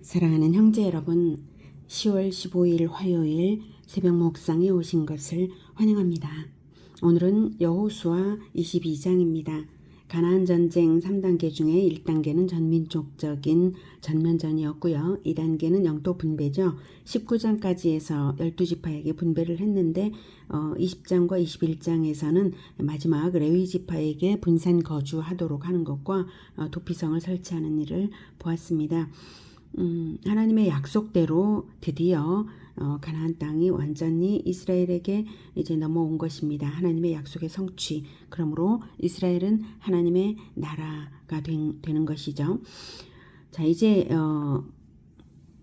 사랑하는 형제 여러분, 10월 15일 화요일 새벽 목상에 오신 것을 환영합니다. 오늘은 여호수아 22장입니다. 가나안 전쟁 3단계 중에 1단계는 전민족적인 전면전이었고요. 2단계는 영토 분배죠. 19장까지 해서 12지파에게 분배를 했는데 20장과 21장에서는 마지막 레위지파에게 분산 거주하도록 하는 것과 도피성을 설치하는 일을 보았습니다. 하나님의 약속대로 드디어 가나안 땅이 완전히 이스라엘에게 이제 넘어온 것입니다. 하나님의 약속의 성취. 그러므로 이스라엘은 하나님의 나라가 되는 것이죠. 자, 이제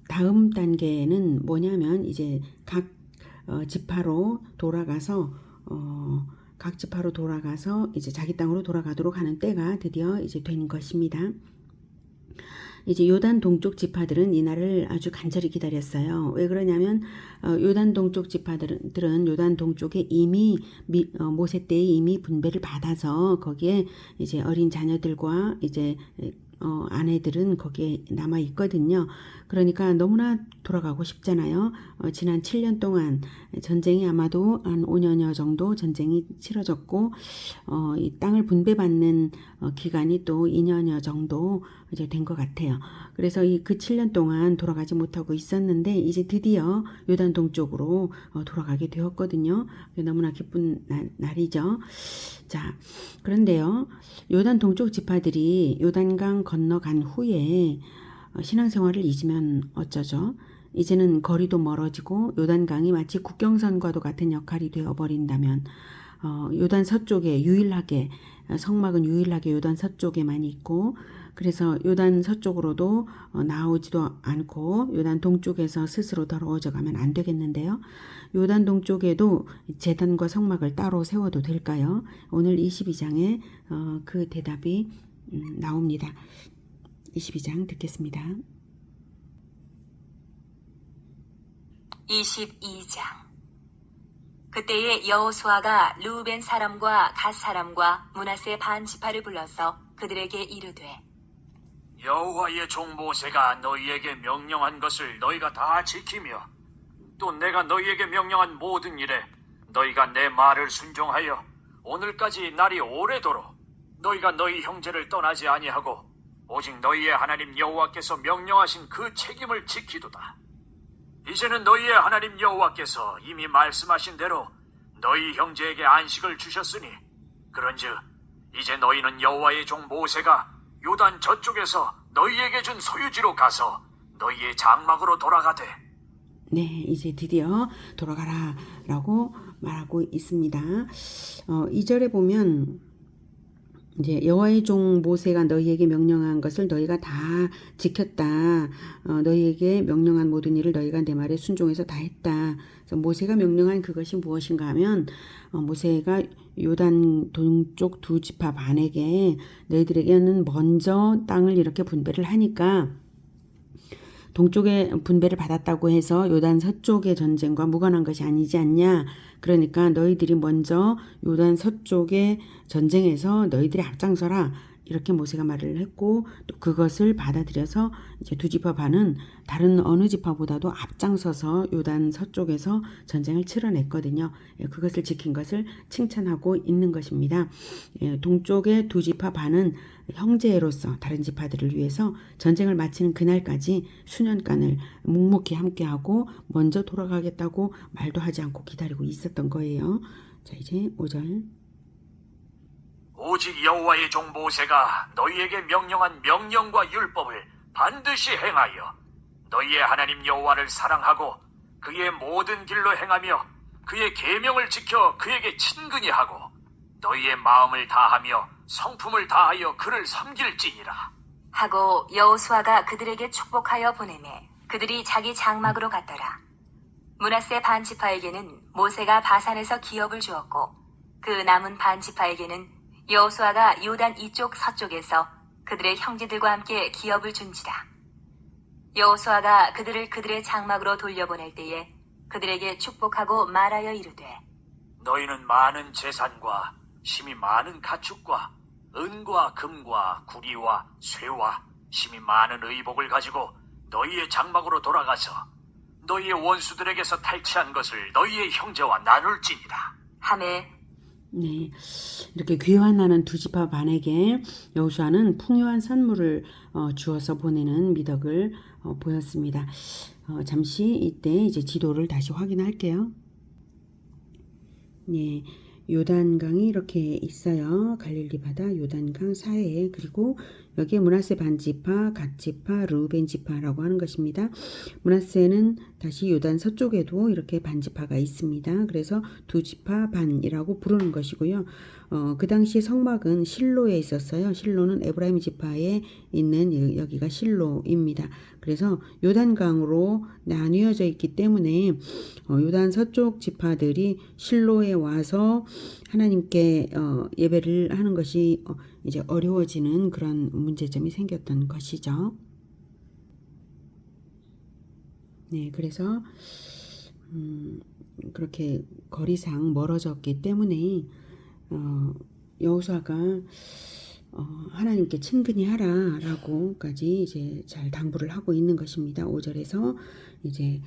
다음 단계는 뭐냐면 이제 각 지파로 돌아가서 이제 자기 땅으로 돌아가도록 하는 때가 드디어 이제 된 것입니다. 이제 요단 동쪽 지파들은 이날을 아주 간절히 기다렸어요. 왜 그러냐면 요단 동쪽 지파들은 요단 동쪽에 이미 모세 때에 이미 분배를 받아서 거기에 이제 어린 자녀들과 이제 아내들은 거기에 남아 있거든요. 그러니까 너무나 돌아가고 싶잖아요. 지난 7년 동안 전쟁이 아마도 한 5년여 정도 전쟁이 치러졌고 이 땅을 분배받는 기간이 또 2년여 정도 이제 된 것 같아요. 그래서 그 7년 동안 돌아가지 못하고 있었는데 이제 드디어 요단 동쪽으로 돌아가게 되었거든요. 너무나 기쁜 날이죠. 자, 그런데요. 요단 동쪽 지파들이 요단강 건너간 후에 신앙생활을 잊으면 어쩌죠? 이제는 거리도 멀어지고 요단강이 마치 국경선과도 같은 역할이 되어버린다면 요단 서쪽에 유일하게 성막은 유일하게 요단 서쪽에만 있고 그래서 요단 서쪽으로도 나오지도 않고 요단 동쪽에서 스스로 더러워져 가면 안 되겠는데요. 요단 동쪽에도 제단과 성막을 따로 세워도 될까요? 오늘 22장에 그 대답이 나옵니다. 22장 듣겠습니다. 22장. 그때에 여호수아가 르우벤 사람과 갓 사람과 므낫세 반 지파를 불러서 그들에게 이르되 여호와의 종 모세가 너희에게 명령한 것을 너희가 다 지키며 또 내가 너희에게 명령한 모든 일에 너희가 내 말을 순종하여 오늘까지 날이 오래도록 너희가 너희 형제를 떠나지 아니하고 오직 너희의 하나님 여호와께서 명령하신 그 책임을 지키도다. 이제는 너희의 하나님 여호와께서 이미 말씀하신 대로 너희 형제에게 안식을 주셨으니 그런즉 이제 너희는 여호와의 종 모세가 요단 저쪽에서 너희에게 준 소유지로 가서 너희의 장막으로 돌아가되. 네, 이제 드디어 돌아가라 라고 말하고 있습니다. 2절에 보면 이제 여호와의 종 모세가 너희에게 명령한 것을 너희가 다 지켰다. 너희에게 명령한 모든 일을 너희가 내 말에 순종해서 다 했다. 그래서 모세가 명령한 그것이 무엇인가 하면 모세가 요단 동쪽 두 지파 반에게 너희들에게는 먼저 땅을 이렇게 분배를 하니까 동쪽에 분배를 받았다고 해서 요단 서쪽의 전쟁과 무관한 것이 아니지 않냐. 그러니까 너희들이 먼저 요단 서쪽의 전쟁에서 너희들이 앞장서라. 이렇게 모세가 말을 했고 또 그것을 받아들여서 이제 두 지파 반은 다른 어느 지파보다도 앞장서서 요단 서쪽에서 전쟁을 치러냈거든요. 그것을 지킨 것을 칭찬하고 있는 것입니다. 동쪽의 두 지파 반은 형제로서 다른 지파들을 위해서 전쟁을 마치는 그날까지 수년간을 묵묵히 함께하고 먼저 돌아가겠다고 말도 하지 않고 기다리고 있었던 거예요. 자, 이제 5절. 오직 여호와의 종 모세가 너희에게 명령한 명령과 율법을 반드시 행하여 너희의 하나님 여호와를 사랑하고 그의 모든 길로 행하며 그의 계명을 지켜 그에게 친근히 하고 너희의 마음을 다하며 성품을 다하여 그를 섬길지니라. 하고 여호수아가 그들에게 축복하여 보내매 그들이 자기 장막으로 갔더라. 므낫세 반 지파에게는 모세가 바산에서 기업을 주었고 그 남은 반 지파에게는 여호수아가 요단 이쪽 서쪽에서 그들의 형제들과 함께 기업을 준지라. 여호수아가 그들을 그들의 장막으로 돌려보낼 때에 그들에게 축복하고 말하여 이르되 너희는 많은 재산과 심히 많은 가축과 은과 금과 구리와 쇠와 심히 많은 의복을 가지고 너희의 장막으로 돌아가서 너희의 원수들에게서 탈취한 것을 너희의 형제와 나눌지니라. 하매 네, 이렇게 귀환하는 두 지파 반에게 여호수아는 풍요한 선물을 주어서 보내는 미덕을 보였습니다. 잠시 이때 이제 지도를 다시 확인할게요. 네, 요단강이 이렇게 있어요. 갈릴리 바다 요단강 사이에. 그리고 여기에 므낫세 반지파, 갓지파, 르우벤 지파라고 하는 것입니다. 므낫세는 다시 요단 서쪽에도 이렇게 반지파가 있습니다. 그래서 두 지파 반이라고 부르는 것이고요. 그 당시 성막은 실로에 있었어요. 실로는 에브라임 지파에 있는 여기가 실로입니다. 그래서 요단강으로 나뉘어져 있기 때문에 요단 서쪽 지파들이 실로에 와서 하나님께 예배를 하는 것이 이제 어려워지는 그런 문제점이 생겼던 것이죠. 네, 그래서 그렇게 거리상 멀어졌기 때문에 여호수아가 하나님께 친근히 하라라고까지 이제 잘 당부를 하고 있는 것입니다. 5절에서 이제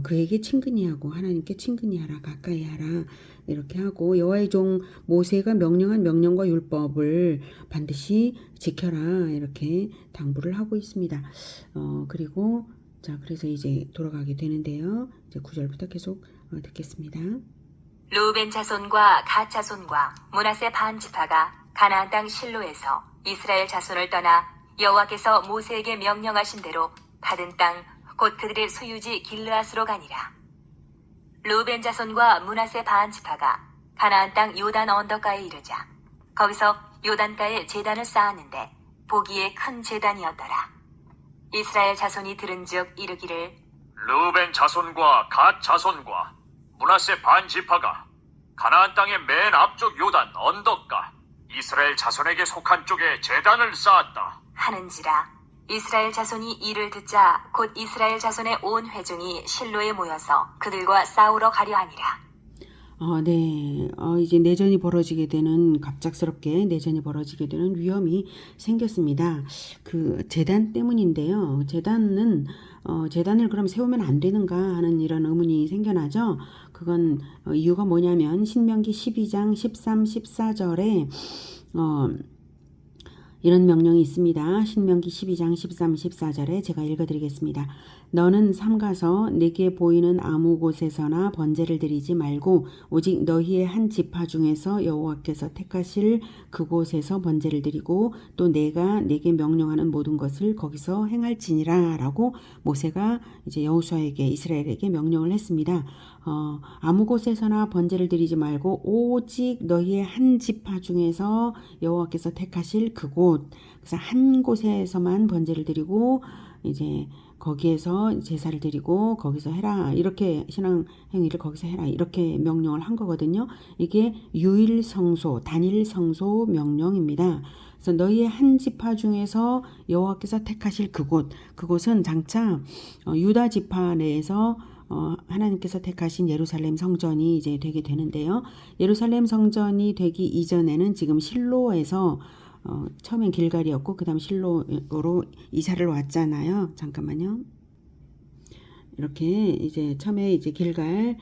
그에게 친근히 하고 하나님께 친근히 하라, 가까이 하라 이렇게 하고 여호와의 종 모세가 명령한 명령과 율법을 반드시 지켜라 이렇게 당부를 하고 있습니다. 그리고 자, 그래서 이제 돌아가게 되는데요. 이제 9절부터 계속 듣겠습니다. 르우벤 자손과 갓 자손과 므낫세 반 지파가 가나안 땅 실로에서 이스라엘 자손을 떠나 여호와께서 모세에게 명령하신 대로 받은 땅 곧 그들의 소유지 길르앗으로 가니라. 르우벤 자손과 므낫세 반 지파가 가나안 땅 요단 언덕가에 이르자 거기서 요단가에 제단을 쌓았는데 보기에 큰 제단이었더라. 이스라엘 자손이 들은즉 이르기를 르우벤 자손과 갓 자손과 므낫세 반 지파가 가나안 땅의 맨 앞쪽 요단 언덕가 이스라엘 자손에게 속한 쪽에 제단을 쌓았다 하는지라. 이스라엘 자손이 이를 듣자 곧 이스라엘 자손의 온 회중이 실로에 모여서 그들과 싸우러 가려 하니라. 네. 이제 내전이 벌어지게 되는, 갑작스럽게 내전이 벌어지게 되는 위험이 생겼습니다. 그 제단 때문인데요. 제단을 그럼 세우면 안 되는가 하는 이런 의문이 생겨나죠. 그건 이유가 뭐냐면 신명기 12장 13, 14절에 이런 명령이 있습니다. 신명기 12장 13, 14절에 제가 읽어드리겠습니다. 너는 삼가서 내게 보이는 아무 곳에서나 번제를 드리지 말고 오직 너희의 한 지파 중에서 여호와께서 택하실 그곳에서 번제를 드리고 또 내가 내게 명령하는 모든 것을 거기서 행할지니라 라고 모세가 이제 여호수아에게 이스라엘에게 명령을 했습니다. 아무 곳에서나 번제를 드리지 말고 오직 너희의 한 지파 중에서 여호와께서 택하실 그곳, 그래서 한 곳에서만 번제를 드리고 이제 거기에서 제사를 드리고 거기서 해라, 이렇게 신앙 행위를 거기서 해라 이렇게 명령을 한 거거든요. 이게 유일 성소, 단일 성소 명령입니다. 그래서 너희의 한 지파 중에서 여호와께서 택하실 그곳은 장차 유다 지파 내에서 하나님께서 택하신 예루살렘 성전이 이제 되게 되는데요. 예루살렘 성전이 되기 이전에는 지금 실로에서 처음엔 길갈이었고 그 다음 실로로 이사를 왔잖아요. 잠깐만요. 이렇게 이제 처음에 이제 길갈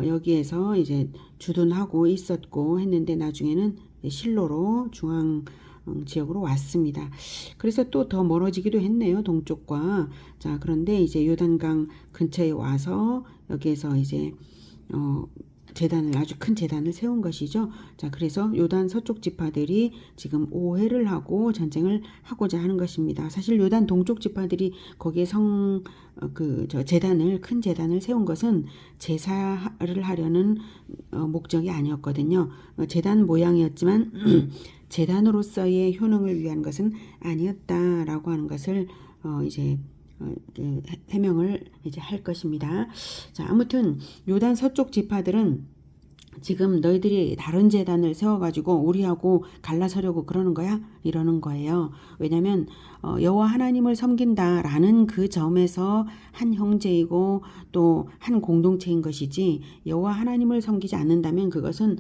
여기에서 이제 주둔하고 있었고 했는데 나중에는 실로로 중앙 지역으로 왔습니다. 그래서 또 더 멀어지기도 했네요. 동쪽과. 자, 그런데 이제 요단강 근처에 와서 여기에서 이제 제단을, 아주 큰 제단을 세운 것이죠. 자, 그래서 요단 서쪽 지파들이 지금 오해를 하고 전쟁을 하고자 하는 것입니다. 사실 요단 동쪽 지파들이 거기에 제단을, 큰 제단을 세운 것은 제사를 하려는 목적이 아니었거든요. 제단 모양이었지만 제단으로서의 효능을 위한 것은 아니었다라고 하는 것을 이제 해명을 이제 할 것입니다. 자, 아무튼 요단 서쪽 지파들은 지금 너희들이 다른 제단을 세워가지고 우리하고 갈라서려고 그러는 거야? 이러는 거예요. 왜냐하면 여호와 하나님을 섬긴다라는 그 점에서 한 형제이고 또 한 공동체인 것이지, 여호와 하나님을 섬기지 않는다면 그것은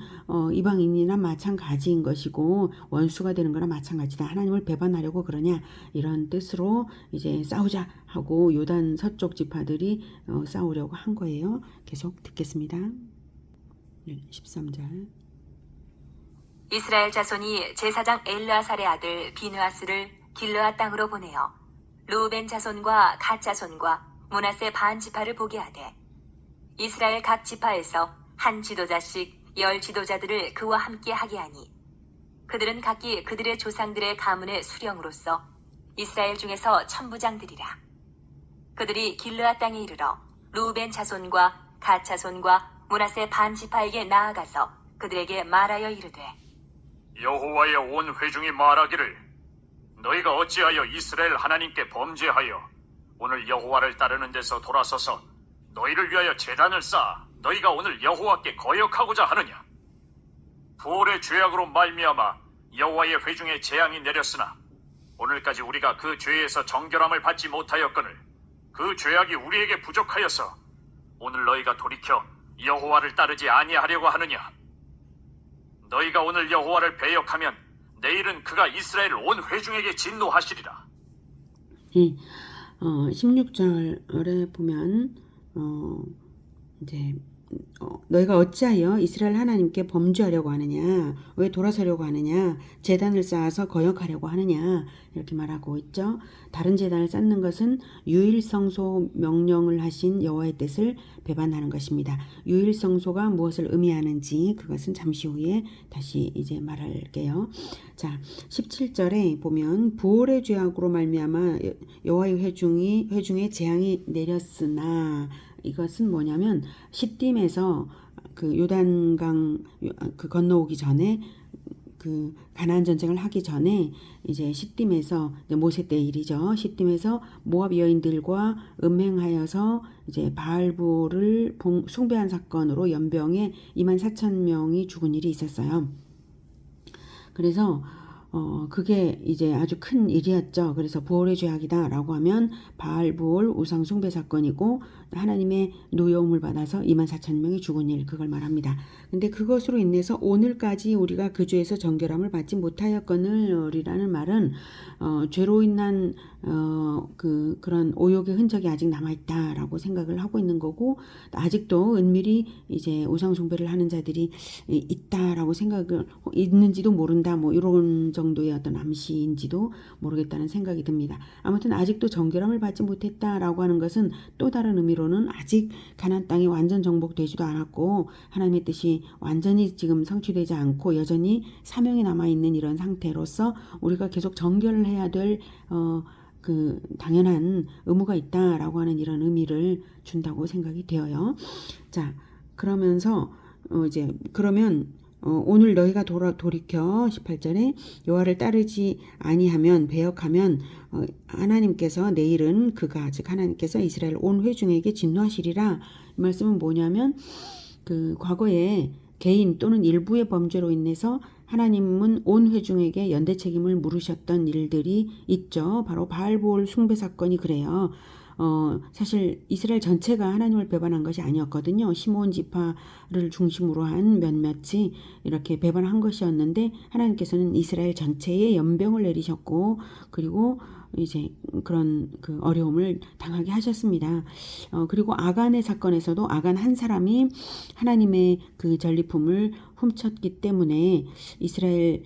이방인이나 마찬가지인 것이고 원수가 되는 거나 마찬가지다. 하나님을 배반하려고 그러냐, 이런 뜻으로 이제 싸우자 하고 요단 서쪽 지파들이 싸우려고 한 거예요. 계속 듣겠습니다. 13절. 이스라엘 자손이 제사장 엘르아살의 아들 비느하스를 길르앗 땅으로 보내어 루벤 자손과 갓 자손과 므낫세 반 지파를 보게 하되, 이스라엘 각 지파에서 한 지도자씩 10 지도자들을 그와 함께 하게 하니, 그들은 각기 그들의 조상들의 가문의 수령으로서 이스라엘 중에서 천부장들이라. 그들이 길르앗 땅에 이르러 루벤 자손과 갓 자손과 므낫세 반 지파에게 나아가서 그들에게 말하여 이르되, 여호와의 온 회중이 말하기를 너희가 어찌하여 이스라엘 하나님께 범죄하여 오늘 여호와를 따르는 데서 돌아서서 너희를 위하여 제단을 쌓아 너희가 오늘 여호와께 거역하고자 하느냐? 부올의 죄악으로 말미암아 여호와의 회중에 재앙이 내렸으나 오늘까지 우리가 그 죄에서 정결함을 받지 못하였거늘 그 죄악이 우리에게 부족하여서 오늘 너희가 돌이켜 여호와를 따르지 아니하려고 하느냐? 너희가 오늘 여호와를 배역하면 내일은 그가 이스라엘 온 회중에게 진노하시리라. 16절에 보면 이제 너희가 어찌하여 이스라엘 하나님께 범죄하려고 하느냐, 왜 돌아서려고 하느냐, 제단을 쌓아서 거역하려고 하느냐, 이렇게 말하고 있죠. 다른 제단을 쌓는 것은 유일성소 명령을 하신 여호와의 뜻을 배반하는 것입니다. 유일성소가 무엇을 의미하는지 그것은 잠시 후에 다시 이제 말할게요. 자, 17절에 보면 부올의 죄악으로 말미암아 여호와의 회중에 재앙이 내렸으나, 이것은 뭐냐면 시딤에서 그 요단강 그 건너오기 전에, 그 가나안 전쟁을 하기 전에 이제 시딤에서, 모세 때 일이죠. 시딤에서 모압 여인들과 음행하여서 이제 바알볼을 숭배한 사건으로 연병에 24,000명이 죽은 일이 있었어요. 그래서 그게 이제 아주 큰 일이었죠. 그래서 부올의 죄악이다라고 하면 바알부올 우상 숭배 사건이고, 하나님의 노여움을 받아서 24,000명이 죽은 일, 그걸 말합니다. 근데 그것으로 인해서 오늘까지 우리가 그 죄에서 정결함을 받지 못하였거늘이라는 말은 죄로 인한 그런 오욕의 흔적이 아직 남아있다라고 생각을 하고 있는 거고, 아직도 은밀히 이제 우상 숭배를 하는 자들이 있다라고 생각을 있는지도 모른다, 뭐 이런 정도의 어떤 암시인지도 모르겠다는 생각이 듭니다. 아무튼 아직도 정결함을 받지 못했다라고 하는 것은 또 다른 의미로는 아직 가나안 땅이 완전 정복되지도 않았고 하나님의 뜻이 완전히 지금 성취되지 않고 여전히 사명이 남아있는 이런 상태로서 우리가 계속 정결을 해야 될 그 당연한 의무가 있다라고 하는 이런 의미를 준다고 생각이 되어요. 자, 그러면서 이제 그러면 오늘 너희가 돌이켜 18절에 여호와를 따르지 아니하면 배역하면 하나님께서 내일은 그가, 즉 하나님께서 이스라엘 온 회중에게 진노하시리라. 이 말씀은 뭐냐면, 그 과거에 개인 또는 일부의 범죄로 인해서 하나님은 온 회중에게 연대 책임을 물으셨던 일들이 있죠. 바로 바알보올 숭배 사건이 그래요. 사실 이스라엘 전체가 하나님을 배반한 것이 아니었거든요. 시므온 지파를 중심으로 한 몇몇이 이렇게 배반한 것이었는데, 하나님께서는 이스라엘 전체에 연병을 내리셨고, 그리고 이제 그런 그 어려움을 당하게 하셨습니다. 그리고 아간의 사건에서도 아간 한 사람이 하나님의 그 전리품을 훔쳤기 때문에 이스라엘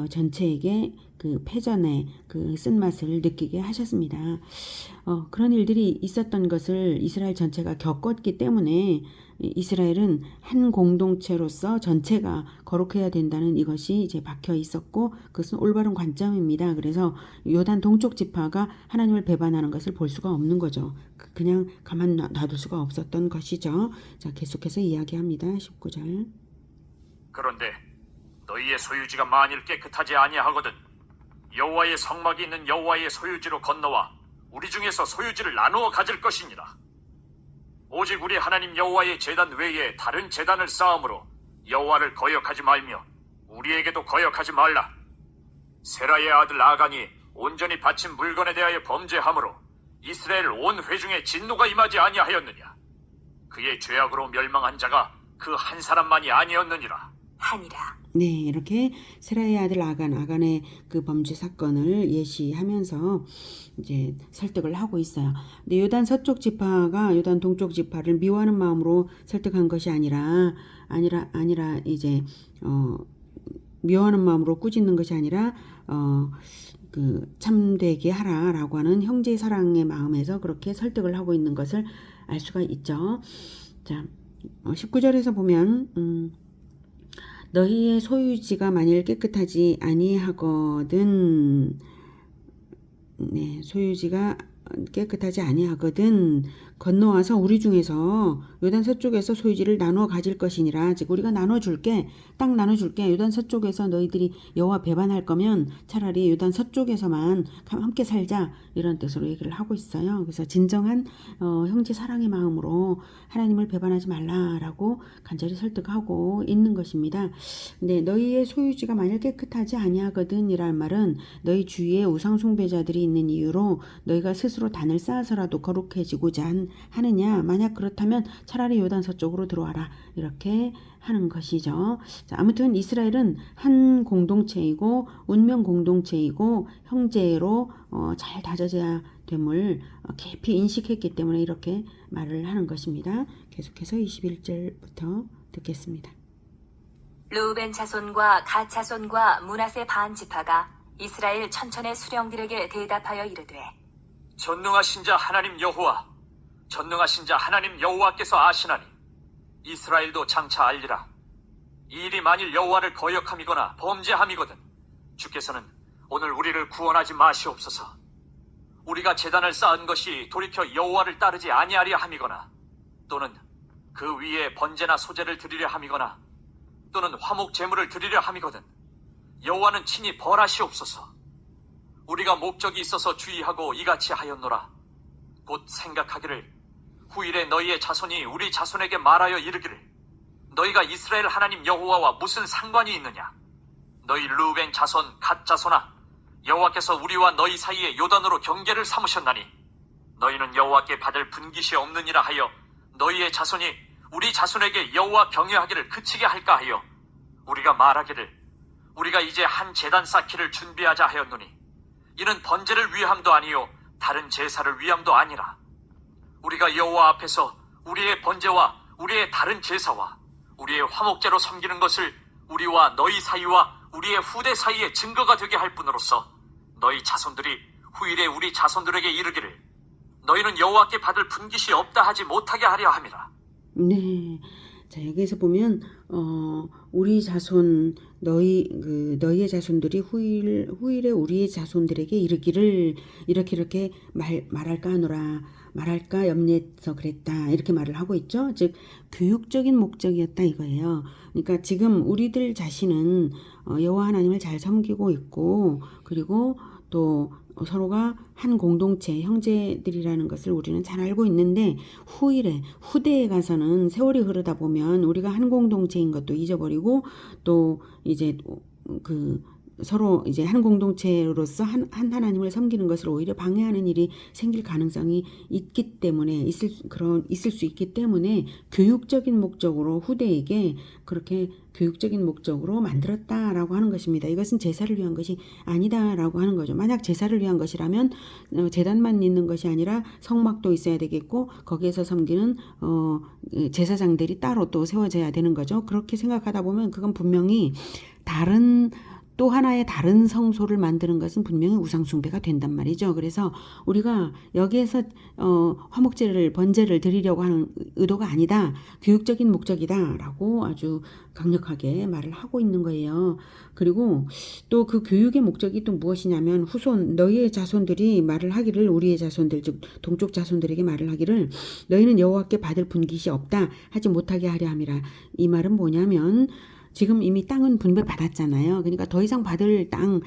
전체에게 그 패전의 그 쓴맛을 느끼게 하셨습니다. 그런 일들이 있었던 것을 이스라엘 전체가 겪었기 때문에 이스라엘은 한 공동체로서 전체가 거룩해야 된다는 이것이 이제 박혀 있었고, 그것은 올바른 관점입니다. 그래서 요단 동쪽 지파가 하나님을 배반하는 것을 볼 수가 없는 거죠. 그냥 가만 놔둘 수가 없었던 것이죠. 자, 계속해서 이야기합니다. 19절. 그런데 너희의 소유지가 만일 깨끗하지 아니하거든 여호와의 성막이 있는 여호와의 소유지로 건너와 우리 중에서 소유지를 나누어 가질 것이니라. 오직 우리 하나님 여호와의 제단 외에 다른 제단을 쌓음으로 여호와를 거역하지 말며 우리에게도 거역하지 말라. 세라의 아들 아간이 온전히 바친 물건에 대하여 범죄함으로 이스라엘 온 회중에 진노가 임하지 아니하였느냐. 그의 죄악으로 멸망한 자가 그 한 사람만이 아니었느니라. 하니라. 네, 이렇게 세라의 아들 아간의 그 범죄 사건을 예시하면서 이제 설득을 하고 있어요. 근데 요단 서쪽 지파가 요단 동쪽 지파를 미워하는 마음으로 설득한 것이 아니라 이제 미워하는 마음으로 꾸짖는 것이 아니라 그 참되게 하라라고 하는 형제 사랑의 마음에서 그렇게 설득을 하고 있는 것을 알 수가 있죠. 자, 19절에서 보면 너희의 소유지가 만일 깨끗하지 아니하거든, 네, 소유지가 깨끗하지 아니하거든 건너와서 우리 중에서 요단 서쪽에서 소유지를 나누어 가질 것이니라. 즉 우리가 나눠줄게, 땅 나눠줄게. 요단 서쪽에서 너희들이 여호와 배반할 거면 차라리 요단 서쪽에서만 함께 살자, 이런 뜻으로 얘기를 하고 있어요. 그래서 진정한 형제 사랑의 마음으로 하나님을 배반하지 말라라고 간절히 설득하고 있는 것입니다. 근데 너희의 소유지가 만일 깨끗하지 아니하거든 이란 말은 너희 주위에 우상 숭배자들이 있는 이유로 너희가 스스로 단을 쌓아서라도 거룩해지고자 하느냐. 만약 그렇다면 차라리 요단 서쪽으로 들어와라, 이렇게 하는 것이죠. 자, 아무튼 이스라엘은 한 공동체이고 운명 공동체이고 형제로 잘 다져져야 됨을 깊이 인식했기 때문에 이렇게 말을 하는 것입니다. 계속해서 21절부터 듣겠습니다. 르우벤 자손과 갓 자손과 므낫세 반 지파가 이스라엘 천천의 수령들에게 대답하여 이르되 전능하신 자 하나님 여호와, 전능하신 자 하나님 여호와께서 아시나니 이스라엘도 장차 알리라. 이 일이 만일 여호와를 거역함이거나 범죄함이거든 주께서는 오늘 우리를 구원하지 마시옵소서. 우리가 제단을 쌓은 것이 돌이켜 여호와를 따르지 아니하려 함이거나 또는 그 위에 번제나 소제를 드리려 함이거나 또는 화목 제물을 드리려 함이거든 여호와는 친히 벌하시옵소서. 우리가 목적이 있어서 주의하고 이같이 하였노라. 곧 생각하기를 후일에 너희의 자손이 우리 자손에게 말하여 이르기를 너희가 이스라엘 하나님 여호와와 무슨 상관이 있느냐. 너희 르우벤 자손 갓 자손아, 여호와께서 우리와 너희 사이에 요단으로 경계를 삼으셨나니 너희는 여호와께 받을 분깃이 없느니라 하여 너희의 자손이 우리 자손에게 여호와 경외하기를 그치게 할까 하여 우리가 말하기를 우리가 이제 한 제단 쌓기를 준비하자 하였노니 이는 번제를 위함도 아니요 다른 제사를 위함도 아니라 우리가 여호와 앞에서 우리의 번제와 우리의 다른 제사와 우리의 화목제로 섬기는 것을 우리와 너희 사이와 우리의 후대 사이에 증거가 되게 할 뿐으로써 너희 자손들이 후일에 우리 자손들에게 이르기를 너희는 여호와께 받을 분깃이 없다 하지 못하게 하려 함이라. 네. 자, 여기에서 보면 우리 자손 너희의 자손들이 후일에 우리의 자손들에게 이르기를 이렇게 말할까 하노라, 말할까 염려해서 그랬다, 이렇게 말을 하고 있죠. 즉 교육적인 목적이었다 이거예요. 그러니까 지금 우리들 자신은 여호와 하나님을 잘 섬기고 있고 그리고 또 서로가 한 공동체 형제들이라는 것을 우리는 잘 알고 있는데 후대에 가서는 세월이 흐르다 보면 우리가 한 공동체인 것도 잊어버리고 또 이제 서로 이제 한 공동체로서 한 하나님을 섬기는 것을 오히려 방해하는 일이 생길 가능성이 있기 때문에 있을 수 있기 때문에 교육적인 목적으로 후대에게 그렇게 교육적인 목적으로 만들었다라고 하는 것입니다. 이것은 제사를 위한 것이 아니다라고 하는 거죠. 만약 제사를 위한 것이라면 제단만 있는 것이 아니라 성막도 있어야 되겠고 거기에서 섬기는 제사장들이 따로 또 세워져야 되는 거죠. 그렇게 생각하다 보면 그건 분명히 또 하나의 다른 성소를 만드는 것은 분명히 우상숭배가 된단 말이죠. 그래서 우리가 여기에서 화목제를 번제를 드리려고 하는 의도가 아니다, 교육적인 목적이다라고 아주 강력하게 말을 하고 있는 거예요. 그리고 또 그 교육의 목적이 또 무엇이냐면 너희의 자손들이 말을 하기를, 우리의 자손들 즉 동쪽 자손들에게 말을 하기를 너희는 여호와께 받을 분깃이 없다 하지 못하게 하려 함이라. 이 말은 뭐냐면 지금 이미 땅은 분배받았잖아요. 그러니까 더 이상 받을 땅,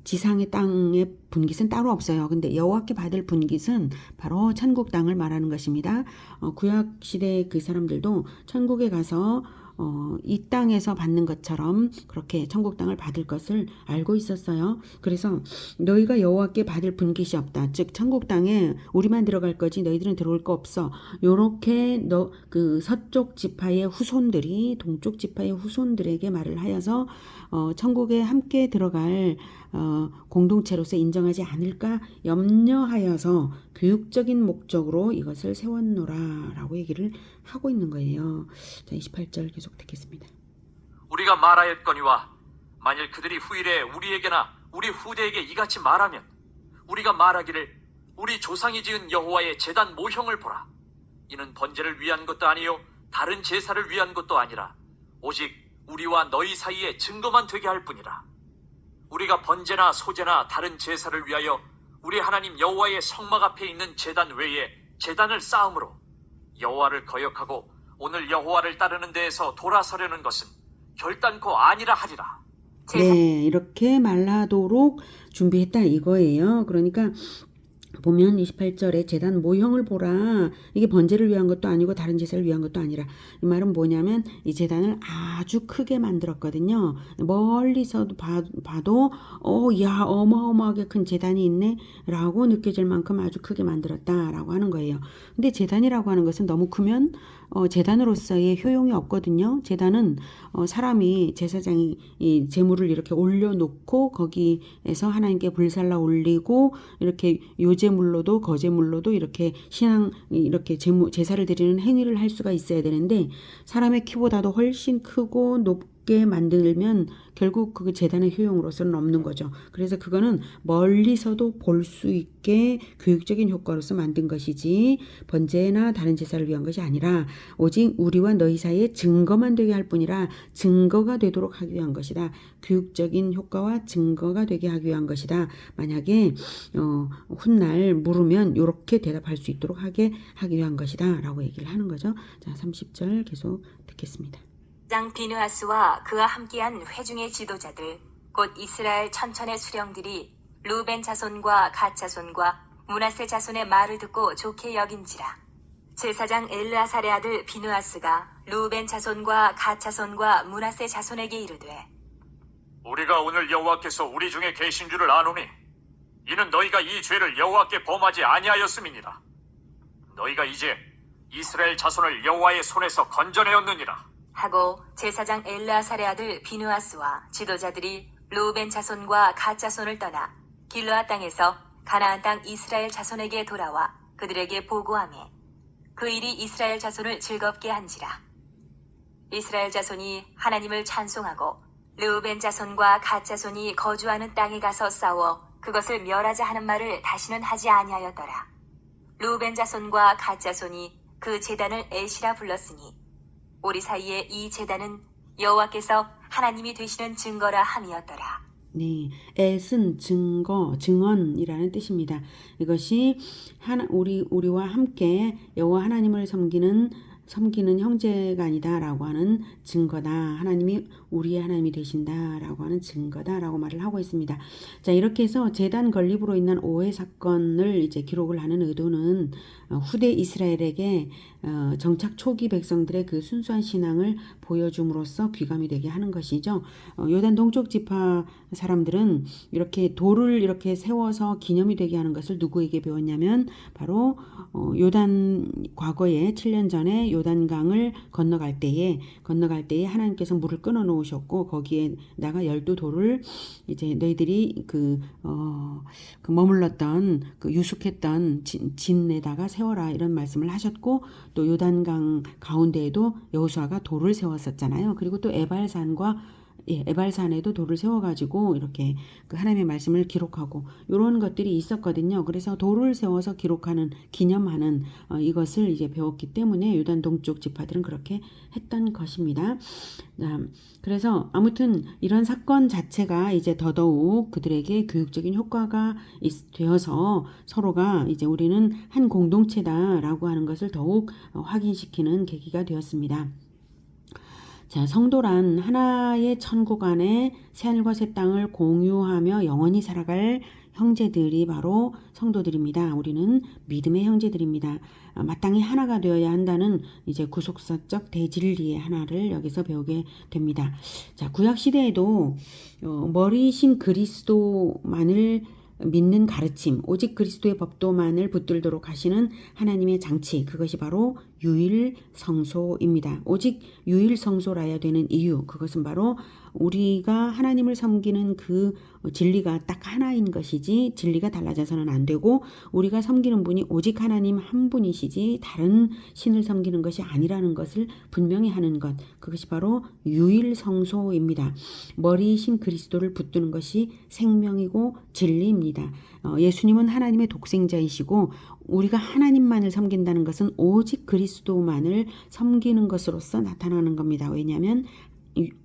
지상의 땅의 분깃은 따로 없어요. 근데 여호와께 받을 분깃은 바로 천국 땅을 말하는 것입니다. 구약 시대 그 사람들도 천국에 가서 이 땅에서 받는 것처럼 그렇게 천국 땅을 받을 것을 알고 있었어요. 그래서 너희가 여호와께 받을 분깃이 없다. 즉 천국 땅에 우리만 들어갈 거지 너희들은 들어올 거 없어. 요렇게 그 서쪽 지파의 후손들이 동쪽 지파의 후손들에게 말을 하여서 천국에 함께 들어갈 공동체로서 인정하지 않을까 염려하여서 교육적인 목적으로 이것을 세웠노라라고 얘기를 하고 있는 거예요. 자, 28절 계속 듣겠습니다. 우리가 말하였거니와 만일 그들이 후일에 우리에게나 우리 후대에게 이같이 말하면 우리가 말하기를 우리 조상이 지은 여호와의 제단 모형을 보라. 이는 번제를 위한 것도 아니요 다른 제사를 위한 것도 아니라 오직 우리와 너희 사이에 증거만 되게 할 뿐이라. 우리가 번제나 소제나 다른 제사를 위하여 우리 하나님 여호와의 성막 앞에 있는 제단 외에 제단을 쌓음으로 여호와를 거역하고 오늘 여호와를 따르는 데에서 돌아서려는 것은 결단코 아니라 하리라. 네, 이렇게 말하도록 준비했다 이거예요. 그러니까 보면 28절에 제단 모형을 보라. 이게 번제를 위한 것도 아니고 다른 제사를 위한 것도 아니라, 이 말은 뭐냐면 이 제단을 아주 크게 만들었거든요. 멀리서도 봐도 야 어마어마하게 큰 제단이 있네 라고 느껴질 만큼 아주 크게 만들었다라고 하는 거예요. 근데 제단이라고 하는 것은 너무 크면 제단으로서의 효용이 없거든요. 제단은 사람이 제사장이 이 제물을 이렇게 올려놓고 거기에서 하나님께 불살라 올리고 이렇게 요제물로도 거제물로도 이렇게 이렇게 제사를 드리는 행위를 할 수가 있어야 되는데, 사람의 키보다도 훨씬 크고 높게 만들면 결국 그 제단의 효용으로서는 없는 거죠. 그래서 그거는 멀리서도 볼 수 있게 교육적인 효과로서 만든 것이지 번제나 다른 제사를 위한 것이 아니라 오직 우리와 너희 사이에 증거만 되게 할 뿐이라 증거가 되도록 하기 위한 것이다. 교육적인 효과와 증거가 되게 하기 위한 것이다. 만약에 훗날 물으면 이렇게 대답할 수 있도록 하기 위한 것이다 라고 얘기를 하는 거죠. 자, 30절 계속 듣겠습니다. 장 비느하스와 그와 함께한 회중의 지도자들 곧 이스라엘 천천의 수령들이 루벤 자손과 갓 자손과 므낫세 자손의 말을 듣고 좋게 여긴지라. 제사장 엘르아살의 아들 비느하스가 루벤 자손과 갓 자손과 므낫세 자손에게 이르되 우리가 오늘 여호와께서 우리 중에 계신 줄을 아노니 이는 너희가 이 죄를 여호와께 범하지 아니하였음이니라. 너희가 이제 이스라엘 자손을 여호와의 손에서 건져내었느니라 하고 제사장 엘르아살의 아들 비느하스와 지도자들이 루벤 자손과 갓 자손을 떠나 길르앗 땅에서 가나안 땅 이스라엘 자손에게 돌아와 그들에게 보고하매 그 일이 이스라엘 자손을 즐겁게 한지라. 이스라엘 자손이 하나님을 찬송하고 르우벤 자손과 갓 자손이 거주하는 땅에 가서 싸워 그것을 멸하자 하는 말을 다시는 하지 아니하였더라. 르우벤 자손과 갓 자손이 그 제단을 에시라 불렀으니 우리 사이에 이 제단은 여호와께서 하나님이 되시는 증거라 함이었더라. 네, 엣은 증거, 증언이라는 뜻입니다. 이것이 우리와 함께 여호와 하나님을 섬기는 형제가 아니다라고 하는 증거다. 하나님이 우리의 하나님이 되신다라고 하는 증거다라고 말을 하고 있습니다. 자, 이렇게 해서 제단 건립으로 인한 오해 사건을 이제 기록을 하는 의도는 후대 이스라엘에게 정착 초기 백성들의 그 순수한 신앙을 보여줌으로써 귀감이 되게 하는 것이죠. 요단 동쪽 지파 사람들은 이렇게 돌을 이렇게 세워서 기념이 되게 하는 것을 누구에게 배웠냐면 바로 요단 과거에 7년 전에 요단강을 건너갈 때에 하나님께서 물을 끊어 놓으셨고 거기에다가 12돌을 이제 너희들이 그 머물렀던 그 유숙했던 진에다가 세워라 이런 말씀을 하셨고, 또 요단강 가운데에도 여호수아가 돌을 세웠었잖아요. 그리고 또 에발산에도 돌을 세워가지고 이렇게 그 하나님의 말씀을 기록하고 이런 것들이 있었거든요. 그래서 돌을 세워서 기념하는 이것을 이제 배웠기 때문에 요단 동쪽 지파들은 그렇게 했던 것입니다. 그래서 아무튼 이런 사건 자체가 이제 더더욱 그들에게 교육적인 효과가 되어서 서로가 이제 우리는 한 공동체다라고 하는 것을 더욱 확인시키는 계기가 되었습니다. 자, 성도란 하나의 천국 안에 새하늘과 새 땅을 공유하며 영원히 살아갈 형제들이 바로 성도들입니다. 우리는 믿음의 형제들입니다. 마땅히 하나가 되어야 한다는 이제 구속사적 대진리의 하나를 여기서 배우게 됩니다. 자, 구약 시대에도 머리신 그리스도만을 믿는 가르침, 오직 그리스도의 법도만을 붙들도록 하시는 하나님의 장치, 그것이 바로 유일성소입니다. 오직 유일성소라야 되는 이유, 그것은 바로 우리가 하나님을 섬기는 그 진리가 딱 하나인 것이지 진리가 달라져서는 안 되고, 우리가 섬기는 분이 오직 하나님 한 분이시지 다른 신을 섬기는 것이 아니라는 것을 분명히 하는 것, 그것이 바로 유일성소입니다. 머리이신 그리스도를 붙드는 것이 생명이고 진리입니다. 예수님은 하나님의 독생자이시고 우리가 하나님만을 섬긴다는 것은 오직 그리스도만을 섬기는 것으로서 나타나는 겁니다. 왜냐하면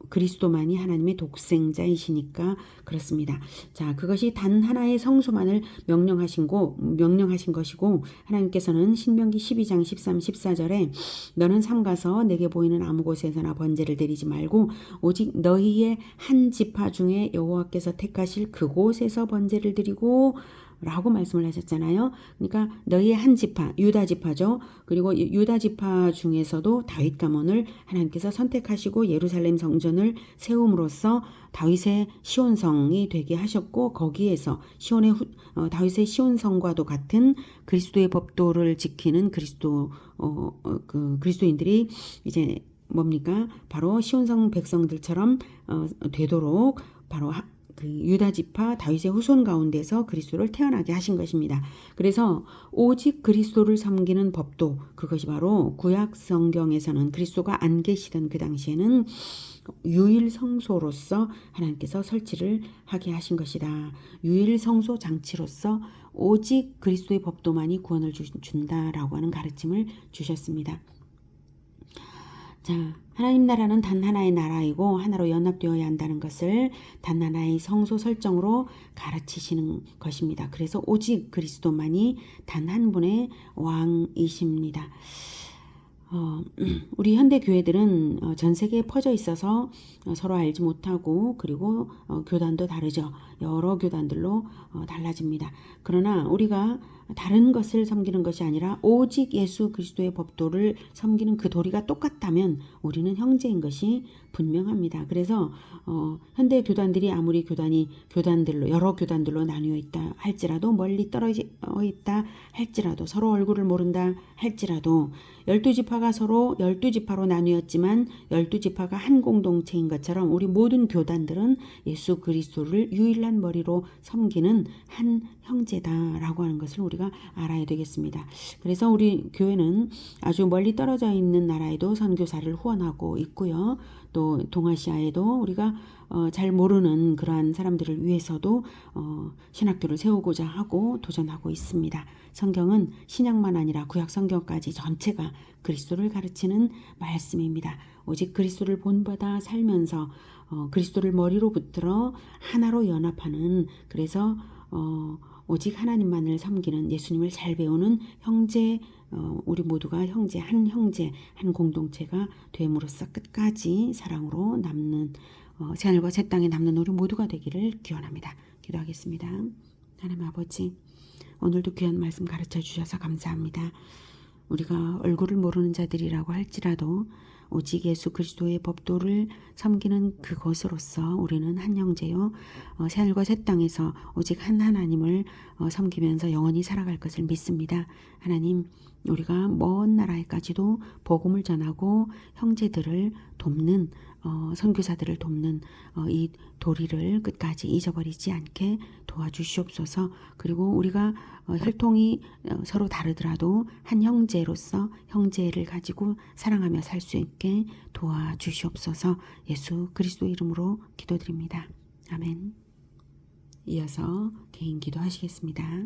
그리스도만이 하나님의 독생자이시니까 그렇습니다. 자, 그것이 단 하나의 성소만을 명령하신 것이고, 하나님께서는 신명기 12장 13, 14절에 너는 삼가서 내게 보이는 아무 곳에서나 번제를 드리지 말고 오직 너희의 한 지파 중에 여호와께서 택하실 그곳에서 번제를 드리고 라고 말씀을 하셨잖아요. 그러니까 너희의 한 지파, 유다 지파죠. 그리고 유다 지파 중에서도 다윗 가문을 하나님께서 선택하시고 예루살렘 성전을 세움으로써 다윗의 시온성이 되게 하셨고, 거기에서 다윗의 시온성과도 같은 그리스도의 법도를 지키는 그리스도인들이 이제 뭡니까? 바로 시온성 백성들처럼 되도록 바로 그 유다 지파 다윗의 후손 가운데서 그리스도를 태어나게 하신 것입니다. 그래서 오직 그리스도를 섬기는 법도, 그것이 바로 구약 성경에서는 그리스도가 안 계시던 그 당시에는 유일 성소로서 하나님께서 설치를 하게 하신 것이다. 유일 성소 장치로서 오직 그리스도의 법도만이 구원을 준다라고 하는 가르침을 주셨습니다. 자, 하나님 나라는 단 하나의 나라이고 하나로 연합되어야 한다는 것을 단 하나의 성소 설정으로 가르치시는 것입니다. 그래서 오직 그리스도만이 단 한 분의 왕이십니다. 우리 현대 교회들은 전 세계에 퍼져 있어서 서로 알지 못하고, 그리고 교단도 다르죠. 여러 교단들로 달라집니다. 그러나 우리가 다른 것을 섬기는 것이 아니라 오직 예수 그리스도의 법도를 섬기는 그 도리가 똑같다면 우리는 형제인 것이 분명합니다. 그래서 현대 교단들이 아무리 교단들로 여러 교단들로 나뉘어 있다 할지라도, 멀리 떨어져 있다 할지라도, 서로 얼굴을 모른다 할지라도, 12지파가 서로 12지파로 나뉘었지만 12지파가 한 공동체인 것처럼 우리 모든 교단들은 예수 그리스도를 유일한 머리로 섬기는 한 형제다라고 하는 것을 우리가 알아야 되겠습니다. 그래서 우리 교회는 아주 멀리 떨어져 있는 나라에도 선교사를 후원하고 있고요. 또 동아시아에도 우리가 잘 모르는 그러한 사람들을 위해서도 신학교를 세우고자 하고 도전하고 있습니다. 성경은 신약만 아니라 구약 성경까지 전체가 그리스도를 가르치는 말씀입니다. 오직 그리스도를 본받아 살면서 그리스도를 머리로 붙들어 하나로 연합하는, 그래서 오직 하나님만을 섬기는, 예수님을 잘 배우는 형제, 우리 모두가 형제, 한 공동체가 됨으로써 끝까지 사랑으로 남는, 새하늘과 새 땅에 남는 우리 모두가 되기를 기원합니다. 기도하겠습니다. 하나님 아버지, 오늘도 귀한 말씀 가르쳐 주셔서 감사합니다. 우리가 얼굴을 모르는 자들이라고 할지라도 오직 예수 그리스도의 법도를 섬기는 그것으로서 우리는 한 형제요, 새하늘과 새 땅에서 오직 한 하나님을 섬기면서 영원히 살아갈 것을 믿습니다. 하나님, 우리가 먼 나라에까지도 복음을 전하고 형제들을 돕는, 선교사들을 돕는 이 도리를 끝까지 잊어버리지 않게 도와주시옵소서. 그리고 우리가 혈통이 서로 다르더라도 한 형제로서 형제를 가지고 사랑하며 살 수 있게 도와주시옵소서. 예수 그리스도 이름으로 기도드립니다. 아멘. 이어서 개인 기도하시겠습니다.